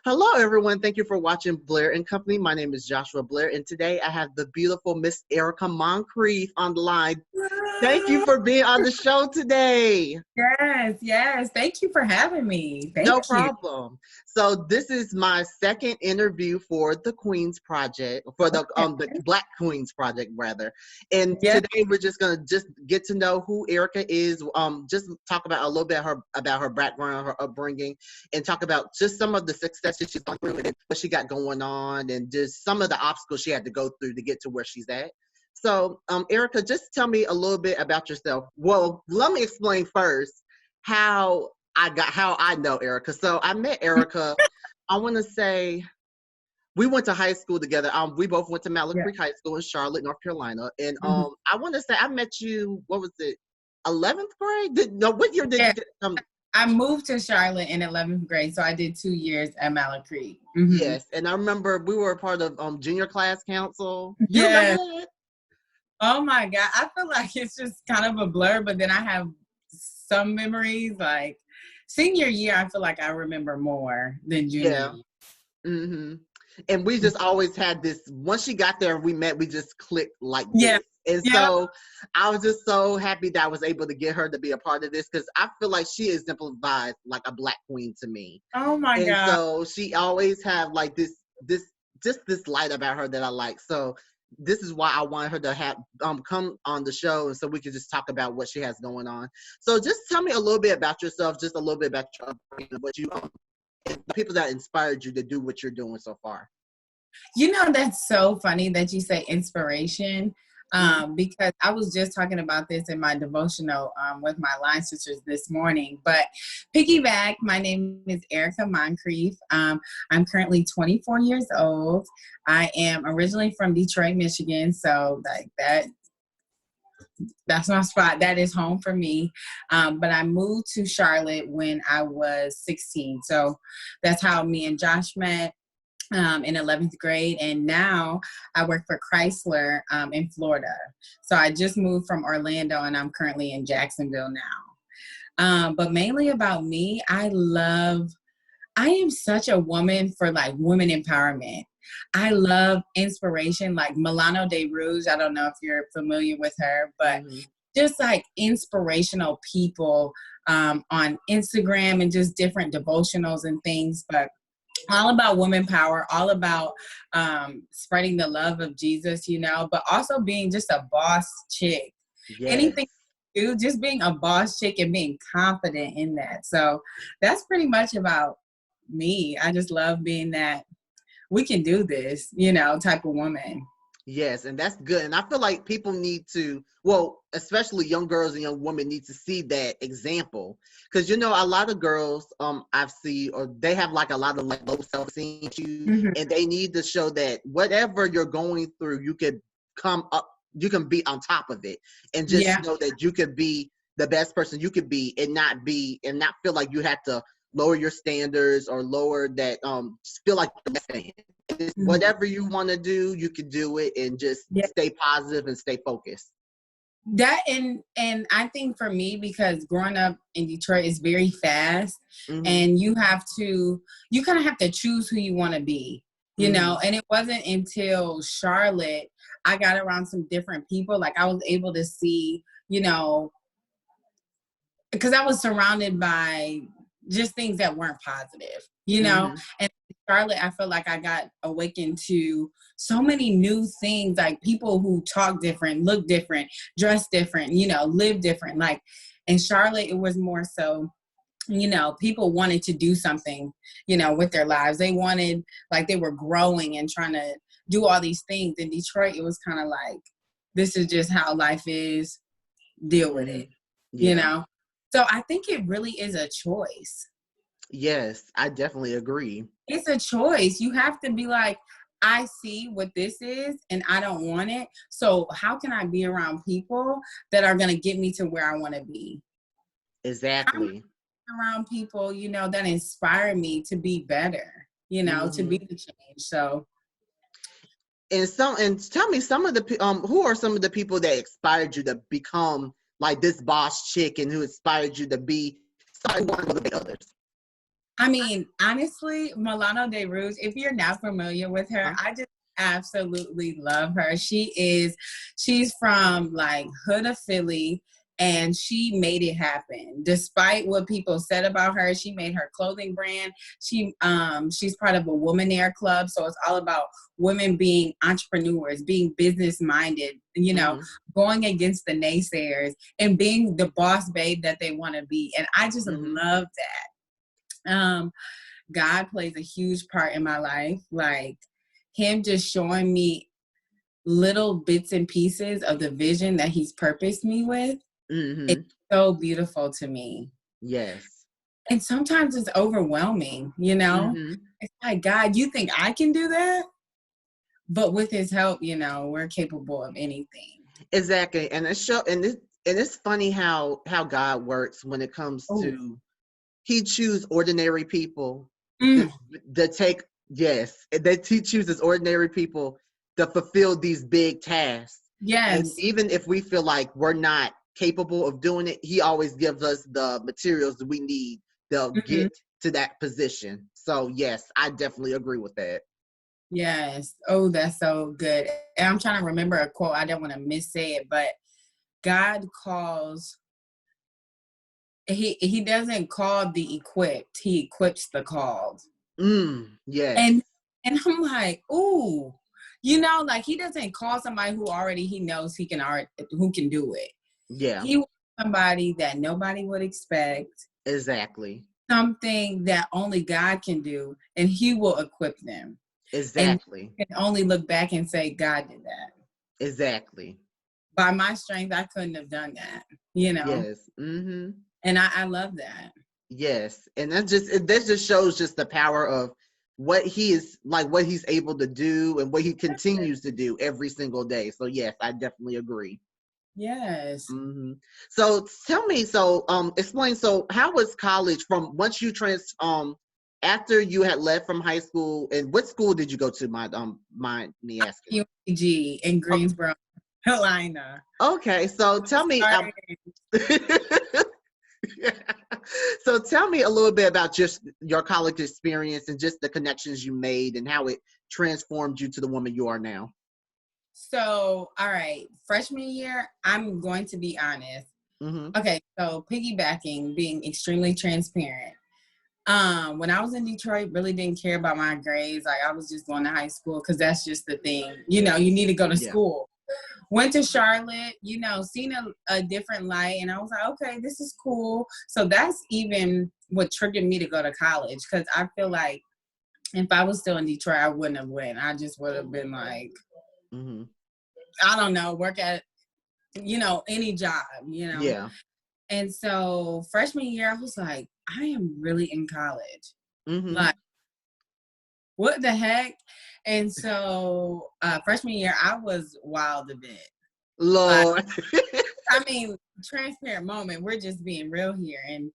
Hello, everyone. Thank you for watching Blair and Company. My name is Joshua Blair, and today I have the beautiful Miss Erica Moncrief on the line. Thank you for being on the show today. Yes. Thank you for having me. No Thank you. problem. So this is my second interview for the Queens Project, for the Black Queens Project rather. And Yes. today we're just gonna get to know who Erica is. Just talk about a little bit about her background, her upbringing, and talk about just some of the successes she's gone through and what she got going on, and just some of the obstacles she had to go through to get to where she's at. So, Erica, just tell me a little bit about yourself. Well, let me explain first how I know Erica. So I met Erica, I want to say we went to high school together. We both went to Mallard Creek High School in Charlotte, North Carolina. And I want to say I met you, what was it, 11th grade? What year did you get? I moved to Charlotte in 11th grade, so I did 2 years at Mallard Creek. Yes, and I remember we were a part of junior class council. You Yes. remember that? Oh my God. I feel like it's just kind of a blur, but then I have some memories. Like senior year, I feel like I remember more than junior year. And we just always had this, once she got there, we just clicked like this. And so I was just so happy that I was able to get her to be a part of this, because I feel like she exemplifies like a Black queen to me. Oh my God. And so she always have like this light about her that I like. So this is why I wanted her to have come on the show, and so we could just talk about what she has going on. So just tell me a little bit about yourself, just a little bit about your upbringing, what you the people that inspired you to do what you're doing so far. You know, that's so funny that you say inspiration, because I was just talking about this in my devotional with my line sisters this morning. But piggyback, my name is Erica Moncrief. I'm currently 24 years old. I am originally from Detroit, Michigan. So like that's my spot. That is home for me. But I moved to Charlotte when I was 16. So that's how me and Josh met. In 11th grade, and now I work for Chrysler in Florida. So I just moved from Orlando, and I'm currently in Jacksonville now. But mainly about me, I am such a woman for like women empowerment. I love inspiration, like Milano de Rouge. I don't know if you're familiar with her, but just like inspirational people on Instagram and just different devotionals and things. But all about woman power, all about spreading the love of Jesus, you know, but also being just a boss chick. Yes. Anything you do, just being a boss chick and being confident in that. So that's pretty much about me. I just love being that we can do this, you know, type of woman. Yes, and that's good. And I feel like people need to, well, especially young girls and young women need to see that example. Because, you know, a lot of girls I've seen, or they have like a lot of like low self-esteem issues, and they need to show that whatever you're going through, you can come up, you can be on top of it, and just know that you could be the best person you could be, and not feel like you have to lower your standards or lower that, just feel like the best thing. Whatever you want to do, you can do it, and just stay positive and stay focused. That and I think for me, because growing up in Detroit is very fast, and you kind of have to choose who you want to be, you know. And it wasn't until Charlotte I got around some different people. Like I was able to see, you know, because I was surrounded by just things that weren't positive, you know. And Charlotte, I feel like I got awakened to so many new things, like people who talk different, look different, dress different, you know, live different. Like in Charlotte, it was more so, you know, people wanted to do something, you know, with their lives. They wanted, like they were growing and trying to do all these things. In Detroit, it was kind of like, this is just how life is, deal with it, you know? So I think it really is a choice. Yes, I definitely agree. It's a choice. You have to be like, I see what this is and I don't want it. So how can I be around people that are going to get me to where I want to be? Exactly. Around people, you know, that inspire me to be better, you know, to be the change. So. And tell me some of the who are some of the people that inspired you to become like this boss chick, and who inspired you to be somebody more than others? I mean, honestly, Milano de Rouge, if you're not familiar with her, Huh? I just absolutely love her. She's from like hood of Philly, and she made it happen. Despite what people said about her, she made her clothing brand. She's part of a Womanaire Club, so it's all about women being entrepreneurs, being business minded, going against the naysayers and being the boss babe that they want to be. And I just love that. God plays a huge part in my life. Like him just showing me little bits and pieces of the vision that he's purposed me with. It's so beautiful to me. Yes. And sometimes it's overwhelming, It's like, God, you think I can do that? But with his help, we're capable of anything. Exactly. And it's funny how God works when it comes to he chooses ordinary people to take, that he chooses ordinary people to fulfill these big tasks. Yes. And even if we feel like we're not capable of doing it, he always gives us the materials that we need to get to that position. So yes, I definitely agree with that. Yes. Oh, that's so good. And I'm trying to remember a quote. I don't want to missay it, but God calls, he doesn't call the equipped, he equips the called. Yes. And I'm like, ooh, like he doesn't call somebody who already he knows who can do it. Yeah. He wants somebody that nobody would expect. Exactly. Something that only God can do, and he will equip them. Exactly. And can only look back and say, God did that. Exactly. By my strength, I couldn't have done that, Yes. And I love that. Yes. And that just shows just the power of what he's able to do and what he continues to do every single day. So yes, I definitely agree. Yes. So tell me, explain, so how was college from once you after you had left from high school, and what school did you go to, mind me asking? UNG in Greensboro, Carolina. Okay, so tell me, so tell me a little bit about just your college experience and just the connections you made and how it transformed you to the woman you are now. So, all right, freshman year, I'm going to be honest. Okay, so piggybacking, being extremely transparent. When I was in Detroit, really didn't care about my grades. Like I was just going to high school because that's just the thing. You need to go to school. Went to Charlotte, seen a different light, and I was like, okay, this is cool. So that's even what triggered me to go to college, because I feel like if I was still in Detroit, I wouldn't have went. I just would have been like, I don't know, work at, any job, Yeah. And so freshman year, I was like, I am really in college. Like, what the heck? And so freshman year, I was wild a bit. Lord. I mean, transparent moment. We're just being real here. And,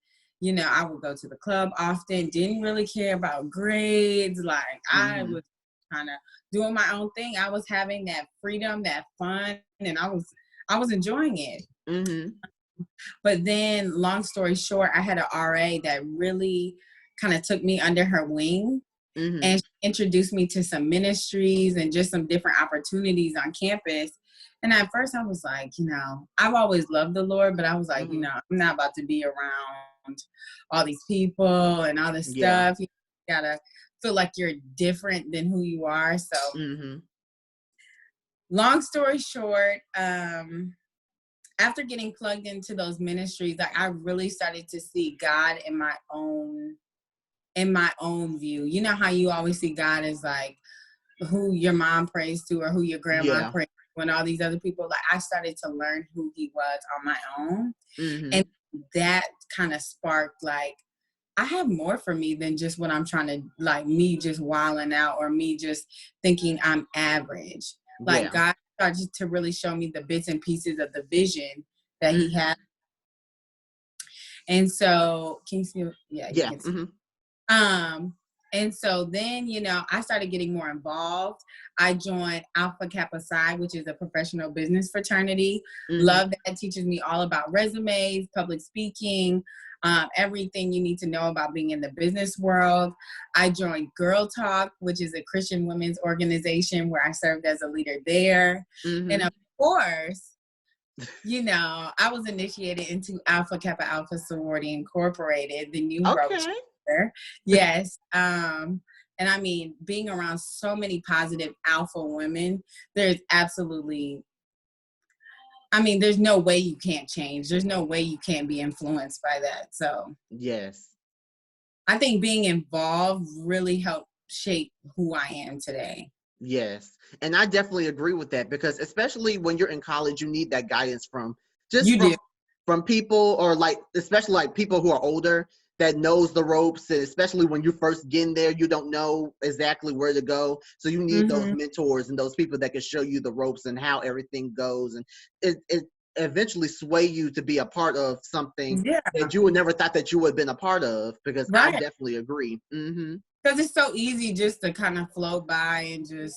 I would go to the club often, didn't really care about grades. Like, I was kind of doing my own thing. I was having that freedom, that fun, and I was enjoying it. But then, long story short, I had an RA that really kind of took me under her wing. And she introduced me to some ministries and just some different opportunities on campus. And at first I was like, I've always loved the Lord, but I was like, I'm not about to be around all these people and all this stuff. You gotta feel like you're different than who you are. So long story short, after getting plugged into those ministries, like I really started to see God in my own view. You know how you always see God as like who your mom prays to or who your grandma prays to, and all these other people. Like I started to learn who he was on my own. And that kind of sparked like, I have more for me than just what I'm trying to, like me just wilding out or me just thinking I'm average. Like God started to really show me the bits and pieces of the vision that he had. And so, can you see? Yeah, you can see. And so then, I started getting more involved. I joined Alpha Kappa Psi, which is a professional business fraternity. Love that. It teaches me all about resumes, public speaking. everything you need to know about being in the business world. I joined Girl Talk, which is a Christian women's organization where I served as a leader there. And of course, you know, I was initiated into Alpha Kappa Alpha Sorority Incorporated, the new Okay. Yes. And I mean, being around so many positive alpha women, there's absolutely, I mean, there's no way you can't change. There's no way you can't be influenced by that. So yes, I think being involved really helped shape who I am today. yes. And I definitely agree with that, because especially when you're in college, you need that guidance from just You do. from people, or like, especially like people who are older that knows the ropes. And especially when you first get in there, you don't know exactly where to go. So you need those mentors and those people that can show you the ropes and how everything goes. And it eventually sway you to be a part of something that you would never thought that you would have been a part of, because I definitely agree. Because it's so easy just to kind of float by and just,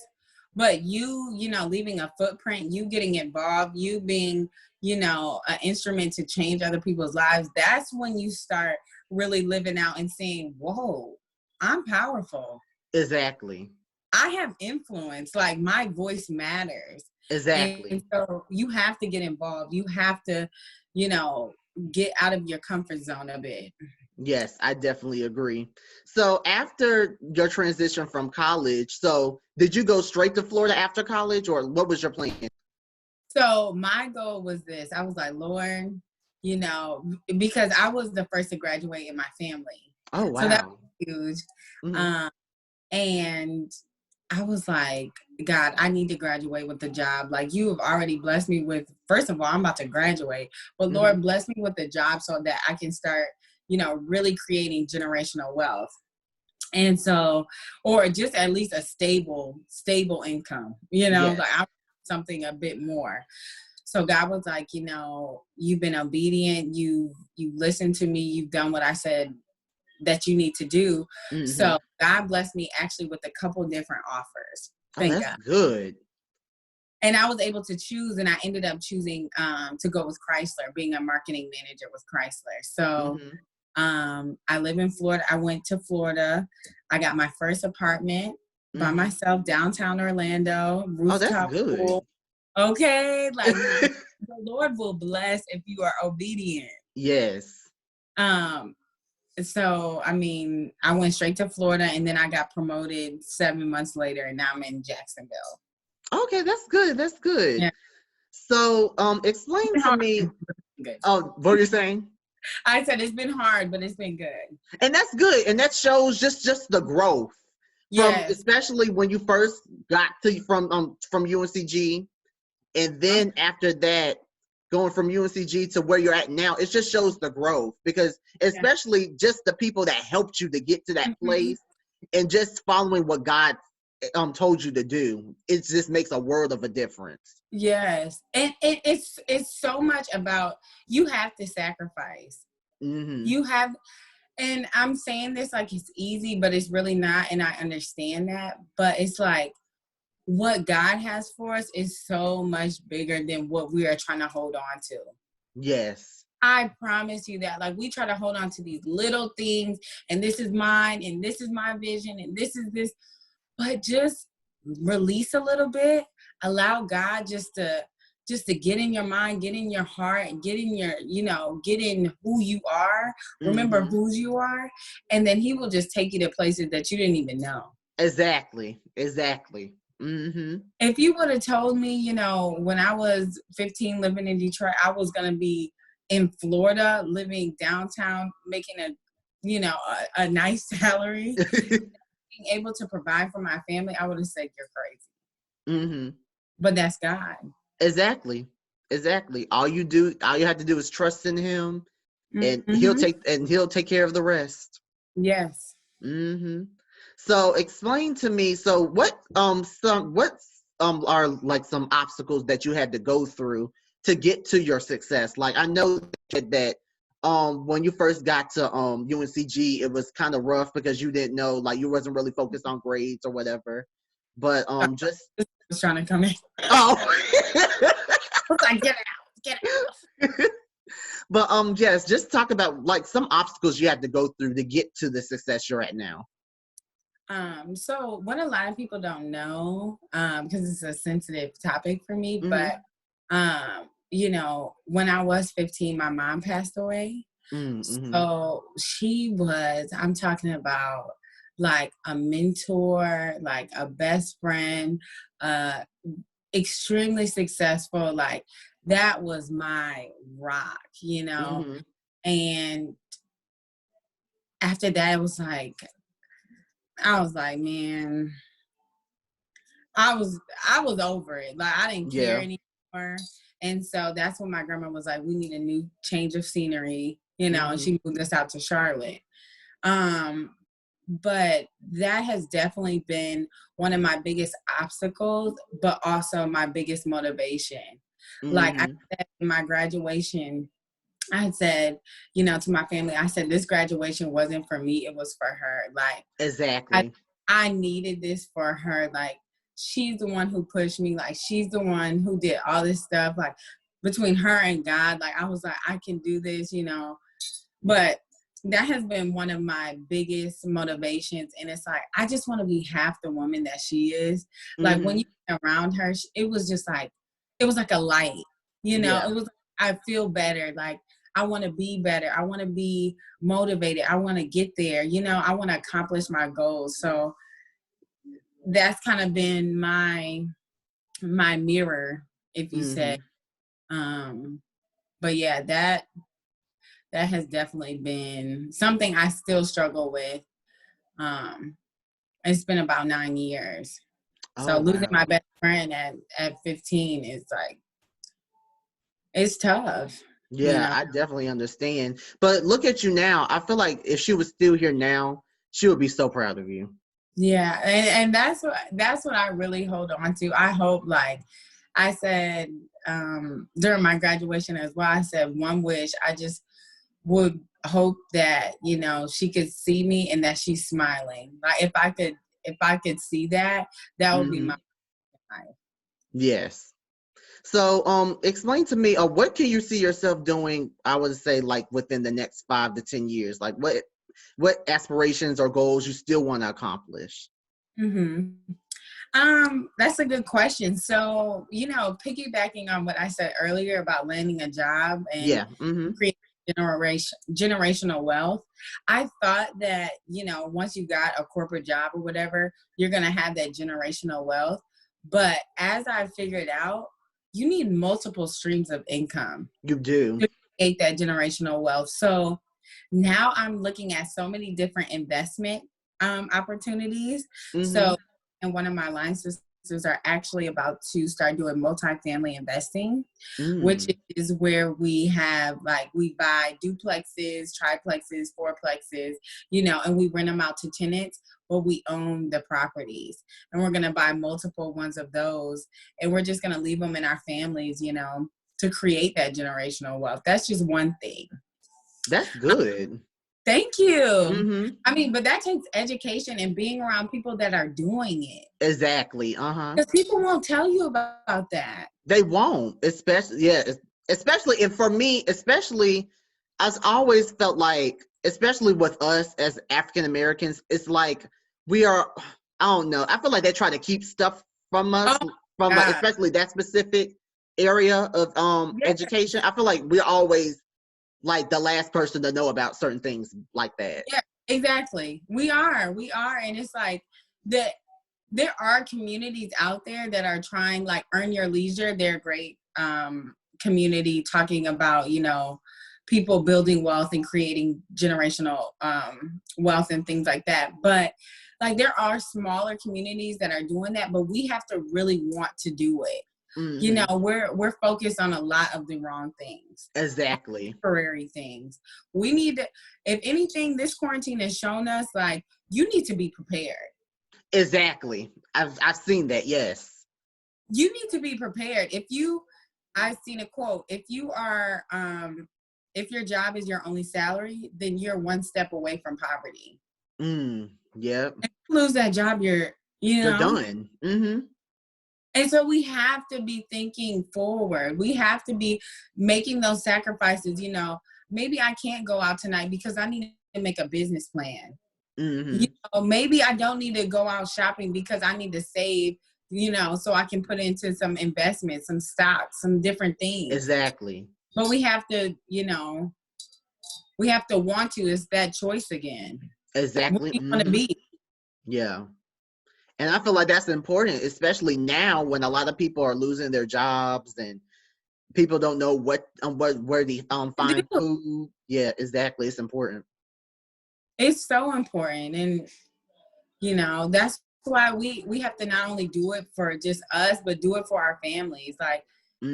but you know, leaving a footprint, you getting involved, you being, you know, an instrument to change other people's lives, that's when you start really living out and saying, whoa, I'm powerful. Exactly. I have influence, like my voice matters. Exactly. And so you have to get involved. You have to, you know, get out of your comfort zone a bit. Yes, I definitely agree. So after your transition from college, so did you go straight to Florida after college, or what was your plan? So my goal was this. I was like, Lord, you know, because I was the first to graduate in my family. Oh, wow. So that was huge. Mm-hmm. And I was like, God, I need to graduate with a job. Like, you have already blessed me with, first of all, I'm about to graduate, but Lord, bless me with a job so that I can start, you know, really creating generational wealth. And so, or just at least a stable income, you know, Yes. like I want something a bit more. So God was like, you know, you've been obedient. You listened to me. You've done what I said that you need to do. So God blessed me actually with a couple different offers. Thank That's God. good. And I was able to choose, and I ended up choosing to go with Chrysler, being a marketing manager with Chrysler. So I live in Florida. I went to Florida. I got my first apartment by myself, downtown Orlando, rooftop pool. Okay, like the Lord will bless if you are obedient. Yes. So, I mean, I went straight to Florida, and then I got promoted 7 months later, and now I'm in Jacksonville. Okay, that's good. That's good. Yeah. So, explain to me. Oh, what are you saying? I said it's been hard, but it's been good. And that's good, and that shows just the growth from, especially when you first got to from UNCG, and then after that, going from UNCG to where you're at now, it just shows the growth, because especially just the people that helped you to get to that place, and just following what God told you to do, it just makes a world of a difference. Yes, and it's so much about, you have to sacrifice. You have, and I'm saying this like it's easy, but it's really not, and I understand that, but it's like what God has for us is so much bigger than what we are trying to hold on to. Yes. I promise you that. Like, we try to hold on to these little things, and this is mine, and this is my vision, and this is this, but just release a little bit. Allow God just to get in your mind, get in your heart, get in your, you know, get in who you are. Remember whose you are, and then He will just take you to places that you didn't even know. Exactly. If you would have told me, you know, when I was 15 living in Detroit, I was going to be in Florida, living downtown, making a nice salary, being able to provide for my family, I would have said you're crazy. But that's God. Exactly. All you have to do is trust in Him, and He'll take care of the rest. Yes. So explain to me, so what are like some obstacles that you had to go through to get to your success? Like, I know that when you first got to UNCG, it was kind of rough because you didn't know, like, you wasn't really focused on grades or whatever. But just I was trying to come in. Oh. I was like, get out. But yes, just talk about like some obstacles you had to go through to get to the success you're at now. So what a lot of people don't know, because it's a sensitive topic for me, Mm-hmm. but you know, when I was 15, my mom passed away. Mm-hmm. So she was, I'm talking about like a mentor, like a best friend, extremely successful. Like that was my rock, you know. Mm-hmm. And after that, it was like, I was like, man, I was over it. Like I didn't care Yeah. anymore. And so that's when my grandma was like, we need a new change of scenery, you know, and Mm-hmm. she moved us out to Charlotte. Um, but that has definitely been one of my biggest obstacles, but also my biggest motivation. Like I Mm-hmm. said in my graduation, I had said, you know, to my family, I said, this graduation wasn't for me, it was for her. Like I Exactly. I needed this for her. Like she's the one who pushed me. Like she's the one who did all this stuff. Like between her and God, like I was like, I can do this, you know. But that has been one of my biggest motivations. And it's like, I just want to be half the woman that she is. Like when Mm-hmm. you around her, it was just like, it was like a light, you know, Yeah. it was, I feel better. Like I want to be better. I want to be motivated. I want to get there. You know, I want to accomplish my goals. So that's kind of been my mirror, if you say. Mm-hmm. Um, but yeah, that has definitely been something I still struggle with. Um, it's been about 9 years. Oh So losing wow. my best friend at 15 is like, it's tough, you Yeah, know? I definitely understand. But look at you now. I feel like if she was still here now, she would be so proud of you. Yeah. And that's what I really hold on to. I hope, like I said, during my graduation as well, I said one wish, I just would hope that, you know, she could see me and that she's smiling. Like if I could see that, that would be Mm-hmm. my life. Yes. So, explain to me, what can you see yourself doing? I would say, like within the next 5 to 10 years, like what aspirations or goals you still want to accomplish? Mm-hmm. That's a good question. So, you know, piggybacking on what I said earlier about landing a job and Yeah. Mm-hmm. creating generational wealth, I thought that, you know, once you got a corporate job or whatever, you're gonna have that generational wealth. But as I figured out, you need multiple streams of income You do. to create that generational wealth. So now I'm looking at so many different investment opportunities. Mm-hmm. So, and one of my line sisters are actually about to start doing multifamily investing, which Mm. is where we have like we buy duplexes, triplexes, fourplexes, you know, and we rent them out to tenants, but we own the properties, and we're gonna buy multiple ones of those, and we're just gonna leave them in our families, you know, to create that generational wealth. That's just one thing. That's good. Thank you. Mm-hmm. I mean, but that takes education and being around people that are doing it. Exactly. Uh-huh. Because people won't tell you about that. They won't, especially especially and for me, especially I've always felt like, especially with us as African Americans, it's like we are I don't know. I feel like they try to keep stuff from Oh us from my like God. especially that specific area of Yeah, education. I feel like we're always like the last person to know about certain things like that. yeah, exactly. We are. We are. And it's like that there are communities out there that are trying, like Earn Your Leisure. They're great community talking about, you know, people building wealth and creating generational wealth and things like that. But like there are smaller communities that are doing that, but we have to really want to do it. You know, Hmm. we're focused on a lot of the wrong things, Exactly. temporary things. We need to, if anything, this quarantine has shown us like you need to be prepared. Exactly. I've seen that, yes. You need to be prepared. If you, I've seen a quote, if you are if your job is your only salary, then you're one step away from poverty. Mm. Yep. If you lose that job, you're, you You're know, done. Hmm. And so we have to be thinking forward. We have to be making those sacrifices. You know, maybe I can't go out tonight because I need to make a business plan. You know, maybe I don't need to go out shopping because I need to save, you know, so I can put into some investments, some stocks, some different things. Exactly. But we have to, you know, we have to want to. It's that choice again. Exactly. What do you want to be? Yeah. And I feel like that's important, especially now when a lot of people are losing their jobs and people don't know where they find food. Yeah, exactly. It's important. It's so important. And, you know, that's why we have to not only do it for just us, but do it for our families. Like,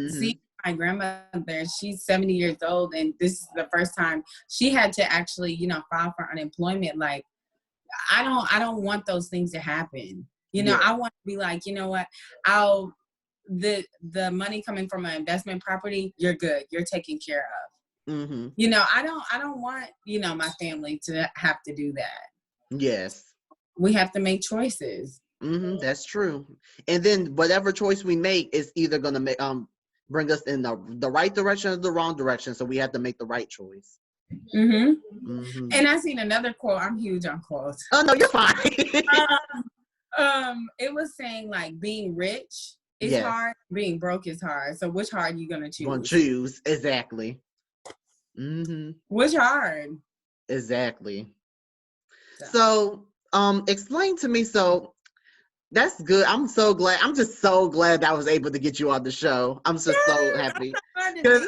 see my grandmother, she's 70 years old, and this is the first time she had to actually, you know, file for unemployment. Like, I don't want those things to happen. You know, I want to be like, you know what, the money coming from an investment property, you're good, you're taken care of. You know, I don't want, you know, my family to have to do that. Yes. We have to make choices. That's true. And then whatever choice we make is either going to make bring us in the right direction or the wrong direction. So we have to make the right choice. And I seen another quote. I'm huge on quotes. Oh no, you're fine. It was saying like being rich is hard, being broke is hard. So which hard are you gonna choose? Gonna choose, exactly. Which hard? Exactly. So explain to me. So that's good. I'm so glad. I'm just so glad that I was able to get you on the show. I'm just so happy. Because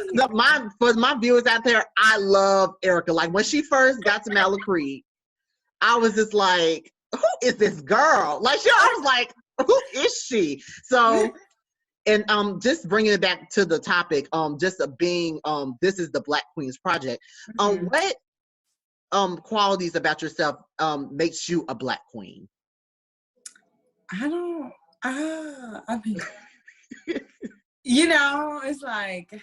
for my viewers out there, I love Erica. Like when she first got to Mallow Creek, I was just like, who is this girl? Like I was like, who is she? So, and just bringing it back to the topic, just being this is the Black Queens Project. What qualities about yourself makes you a Black queen? I mean, you know, it's like,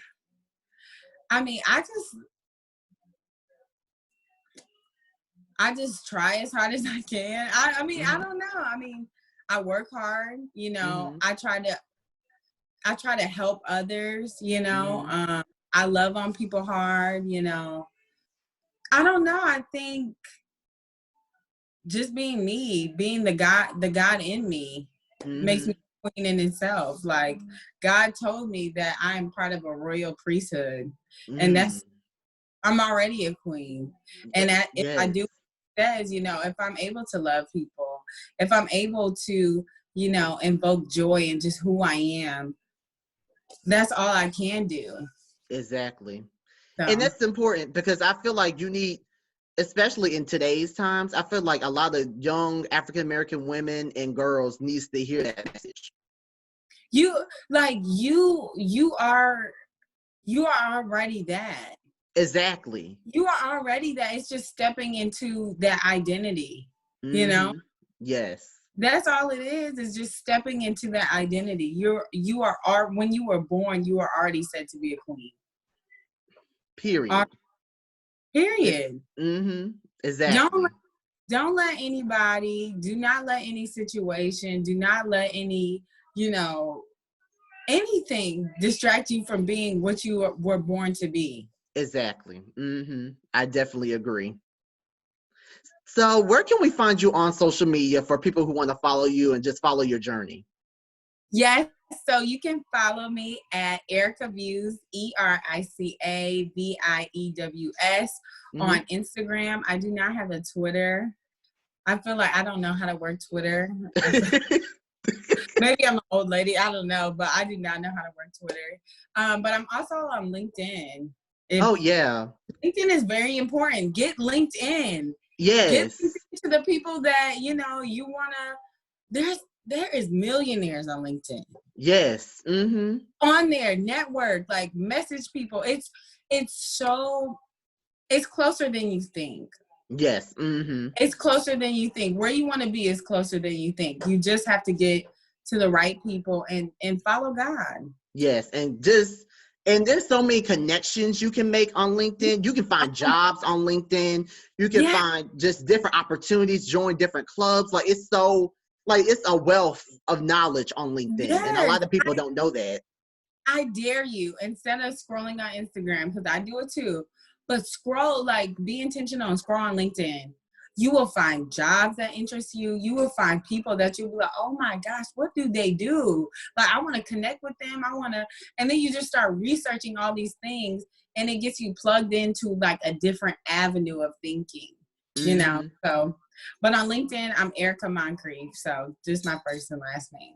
I mean, I just try as hard as I can. I mean, I don't know. I mean, I work hard, you know, I try to help others, you know, I love on people hard, you know. I don't know. I think just being me, being the God in me makes me a queen in itself. Like God told me that I am part of a royal priesthood, and I'm already a queen. And if I do what it says, you know, if I'm able to love people, if I'm able to, you know, invoke joy in just who I am, that's all I can do. Exactly. So. And that's important because I feel like you need, especially in today's times, I feel like a lot of young African-American women and girls needs to hear that message. You are already that. Exactly. You are already that. It's just stepping into that identity, you know? Yes. That's all it is just stepping into that identity. You are when you were born, you are already said to be a queen. Period. Period. Exactly. Don't let anybody, do not let any situation, do not let any, you know, anything distract you from being what you were born to be. Exactly. I definitely agree. So where can we find you on social media for people who want to follow you and just follow your journey? Yes. So you can follow me at Erica Views, ERICAVIEWS on Instagram. I do not have a Twitter. I feel like I don't know how to work Twitter. Maybe I'm an old lady. I don't know, but I do not know how to work Twitter. But I'm also on LinkedIn. LinkedIn is very important. Get LinkedIn. Yes. Get to the people that, you know, you want to, there is millionaires on LinkedIn. Yes. On their network, like message people. It's closer than you think. Yes. It's closer than you think. Where you want to be is closer than you think. You just have to get to the right people and follow God. Yes. And there's so many connections you can make on LinkedIn. You can find jobs on LinkedIn. You can find just different opportunities, join different clubs. Like it's so like it's a wealth of knowledge on LinkedIn, and a Yes, lot of people don't know that. I dare you, instead of scrolling on Instagram, because I do it too, but scroll, like, be intentional and scroll on LinkedIn. You will find jobs that interest you. You will find people that you'll be like, oh my gosh, what do they do? Like, I want to connect with them. And then you just start researching all these things, and it gets you plugged into like a different avenue of thinking, you know? So, but on LinkedIn, I'm Erica Moncrief. So just my first and last name.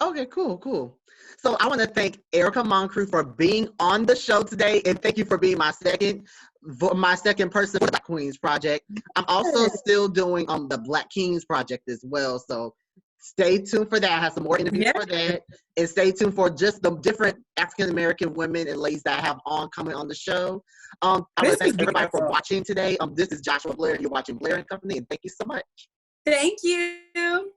Okay, cool. So I want to thank Erica Moncrief for being on the show today, and thank you for being my second person for the Black Queens Project. I'm also still doing the Black Kings Project as well, so stay tuned for that. I have some more interviews for that, and stay tuned for just the different African American women and ladies that I have coming on the show. I want to thank everybody for watching today. This is Joshua Blair. You're watching Blair and Company, and thank you so much. Thank you.